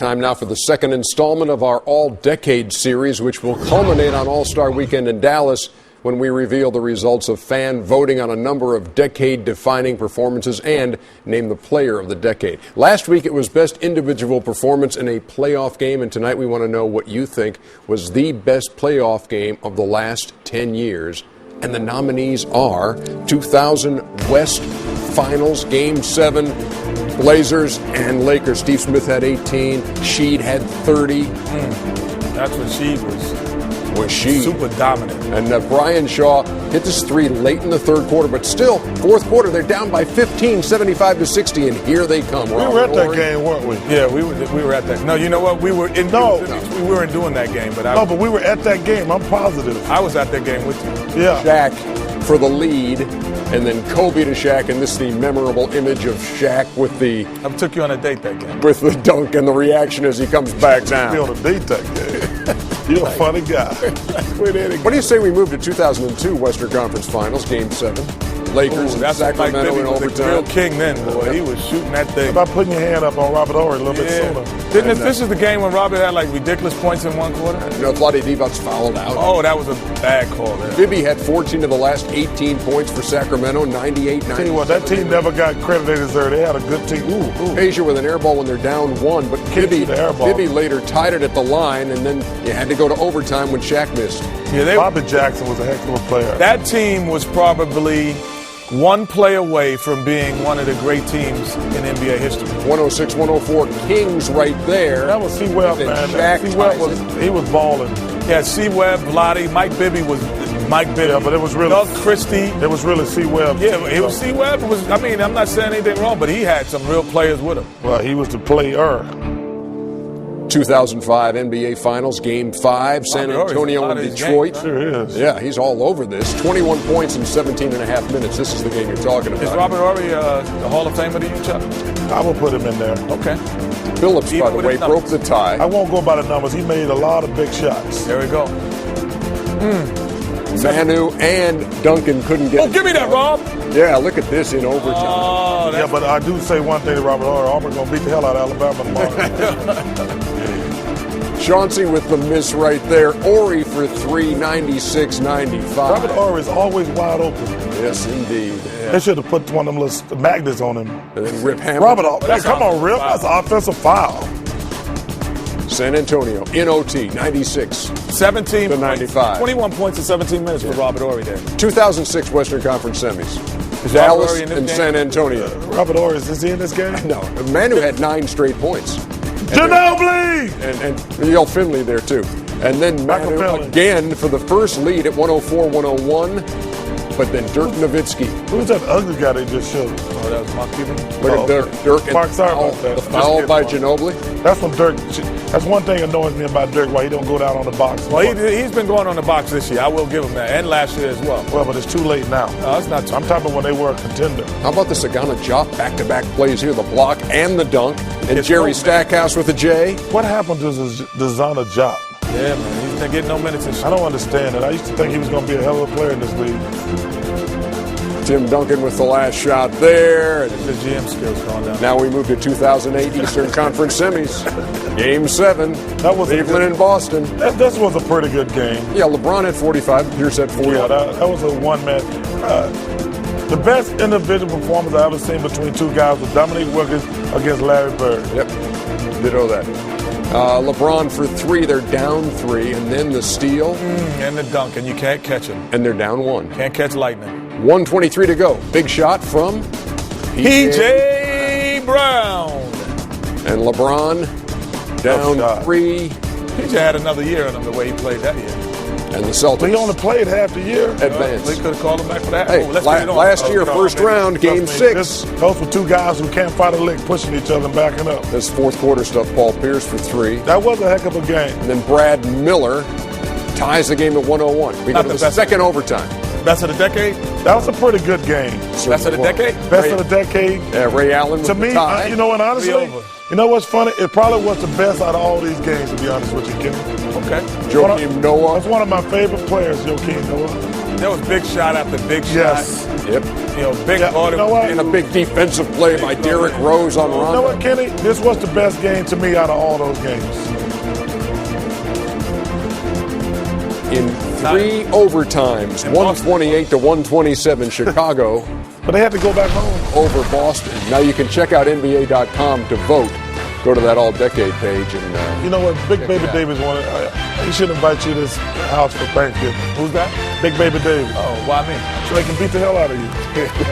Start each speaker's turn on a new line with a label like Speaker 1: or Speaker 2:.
Speaker 1: Time now for the second installment of our All-Decade series, which will culminate on All-Star Weekend in Dallas when we reveal the results of fan voting on a number of decade-defining performances and name the player of the decade. Last week it was best individual performance in a playoff game, and tonight we want to know what you think was the best playoff game of the last 10 years. And the nominees are 2000 West Finals, Game 7, Blazers and Lakers. Steve Smith had 18. Sheed had 30.
Speaker 2: That's when Sheed was
Speaker 1: Sheed.
Speaker 2: Super dominant.
Speaker 1: And Brian Shaw hit this three late in the third quarter, but still, fourth quarter, they're down by 15, 75-60, and here they come.
Speaker 3: We were at that game, weren't we?
Speaker 2: Yeah, we were at that. No, you know what? We were in. We weren't doing that game, but
Speaker 3: but we were at that game. I'm positive.
Speaker 2: I was at that game with you.
Speaker 3: Yeah.
Speaker 1: Shaq for the lead, and then Kobe to Shaq, and this is the memorable image of Shaq with the.
Speaker 2: I took you on a date that game.
Speaker 1: With the dunk and the reaction as he comes back down.
Speaker 3: Be on a date that game. You're a funny guy.
Speaker 1: What do you say we move to 2002 Western Conference Finals, Game 7? Lakers and Sacramento in overtime.
Speaker 2: Real king then, boy. He was shooting that thing.
Speaker 3: How about putting your hand up on Robert Horry a little bit sooner?
Speaker 2: This is the game when Robert had like ridiculous points in one quarter?
Speaker 1: Vlade Divac fouled out.
Speaker 2: Oh, that was a bad call there.
Speaker 1: Bibby had 14 of the last 18 points for Sacramento, 98-90.
Speaker 3: Tell you what, that team never got credit they deserved. They had a good team.
Speaker 1: Peja with an air ball when they're down one, but Bibby later tied it at the line, and then you had to go to overtime when Shaq missed.
Speaker 3: Yeah, Bobby Jackson was a heck of a player.
Speaker 2: That team was probably one play away from being one of the great teams in NBA history.
Speaker 1: 106-104 Kings right there.
Speaker 3: That was C. Webb, man. C. Webb he was balling.
Speaker 2: Yeah, C. Webb, Vlade, Mike Bibby was Mike Bibby.
Speaker 3: Yeah, but it was really
Speaker 2: Doug Christie.
Speaker 3: It was really C. Webb.
Speaker 2: Yeah, it was C. Webb. I'm not saying anything wrong, but he had some real players with him.
Speaker 3: Well, he was the player.
Speaker 1: 2005 NBA Finals, Game 5, San Antonio and Detroit.
Speaker 3: Sure is.
Speaker 1: Yeah, he's all over this. 21 points in 17 and a half minutes. This is the game you're talking about.
Speaker 2: Is Robert Horry the Hall of Famer to you, Chuck?
Speaker 3: I will put him in there.
Speaker 2: Okay.
Speaker 1: Phillips, by the way, broke the tie.
Speaker 3: I won't go by the numbers. He made a lot of big shots.
Speaker 2: There we go.
Speaker 1: Manu and Duncan couldn't get
Speaker 2: give me that, Rob.
Speaker 1: Yeah, look at this in overtime.
Speaker 3: Oh, yeah, but I do say one thing to Robert Horry. Auburn's going to beat the hell out of Alabama tomorrow.
Speaker 1: Chauncey with the miss right there. Horry for 3, 96-95.
Speaker 3: Robert Horry is always wide open.
Speaker 1: Yes, indeed.
Speaker 3: They should have put one of them little magnets on him.
Speaker 1: And then Rip Hamilton.
Speaker 3: Robert Horry, come on, Rip. That's an offensive foul.
Speaker 1: San Antonio in OT, 96.
Speaker 2: 17
Speaker 1: to 95.
Speaker 2: 21 points in 17 minutes for Robert Horry there.
Speaker 1: 2006 Western Conference semis.
Speaker 2: Is
Speaker 1: Dallas and San Antonio.
Speaker 3: Robert Horry, is he in this game?
Speaker 1: No. Manu had 9 straight points.
Speaker 3: Ginobili!
Speaker 1: And Yale Finley there, too. And then Manu again for the first lead at 104-101. But then Dirk Nowitzki.
Speaker 3: Who's that ugly guy they just showed?
Speaker 2: Oh, that was Mark Cuban.
Speaker 1: Look at Dirk.
Speaker 3: Mark, sorry about that.
Speaker 1: The foul by Ginobili.
Speaker 3: That's when Dirk. That's one thing that annoys me about Dirk, why he don't go down on the box.
Speaker 2: Well, he's been going on the box this year. I will give him that, and last year as well.
Speaker 3: Well, but it's too late now.
Speaker 2: No, it's not too
Speaker 3: I'm talking about when they were a contender.
Speaker 1: How about the Sagana Diop back-to-back plays here, the block and the dunk, and Jerry Stackhouse with a J?
Speaker 3: What happened to Zana Diop?
Speaker 2: Yeah, man, he's not getting no minutes.
Speaker 3: I don't understand it. I used to think he was going to be a hell of a player in this league.
Speaker 1: Tim Duncan with the last shot there.
Speaker 2: The GM skills going down.
Speaker 1: Now we move to 2008 Eastern Conference semis. Game 7, Cleveland and Boston.
Speaker 3: This was a pretty good game.
Speaker 1: Yeah, LeBron had 45, Pierce had 40.
Speaker 3: Yeah, that was a one-man. The best individual performance I've ever seen between two guys was Dominique Wilkins against Larry Bird.
Speaker 1: Yep, ditto that. LeBron for 3, they're down 3, and then the steal.
Speaker 2: And the dunk, and you can't catch him.
Speaker 1: And they're down 1.
Speaker 2: Can't catch lightning.
Speaker 1: 1:23 to go. Big shot from
Speaker 2: P.J. Brown.
Speaker 1: And LeBron down 3.
Speaker 2: P.J. had another year on him the way he played that year.
Speaker 1: And the Celtics.
Speaker 3: But he only played half the year.
Speaker 1: Advance.
Speaker 2: They could have called him back for that.
Speaker 1: Hey, last year, first round, Game 6.
Speaker 3: Those were two guys who can't fight a lick, pushing each other and backing up.
Speaker 1: This fourth quarter stuff, Paul Pierce for 3.
Speaker 3: That was a heck of a game.
Speaker 1: And then Brad Miller ties the game at 101. We go to the second overtime.
Speaker 2: Best of the decade?
Speaker 3: That was a pretty good game.
Speaker 2: Best of the decade?
Speaker 3: Best of the decade.
Speaker 1: Ray Allen with
Speaker 3: to me,
Speaker 1: the tie.
Speaker 3: you know, and honestly, you know what's funny? It probably was the best out of all these games, to be honest with you, Kim.
Speaker 2: Okay.
Speaker 1: Joakim Noah.
Speaker 3: That's one of my favorite players, Joakim Noah.
Speaker 2: There was big shot after big shot.
Speaker 3: Yes.
Speaker 1: Yep.
Speaker 2: You know, big
Speaker 3: Yeah, you know what?
Speaker 1: And a big defensive play by Derrick Rose on
Speaker 3: You know
Speaker 1: Rondo.
Speaker 3: what, Kenny? This was the best game to me out of all those games.
Speaker 1: In 3 overtimes, 128 to 127, Chicago
Speaker 3: But they had to go back home.
Speaker 1: over Boston. Now you can check out NBA.com to vote. Go to that all-decade page and
Speaker 3: You know what? Big Baby
Speaker 1: it out.
Speaker 3: Davis wanted. He should invite you to his house for Thanksgiving.
Speaker 2: Who's that?
Speaker 3: Big Baby Davis.
Speaker 2: Oh, why me?
Speaker 3: So they can beat the hell out of you.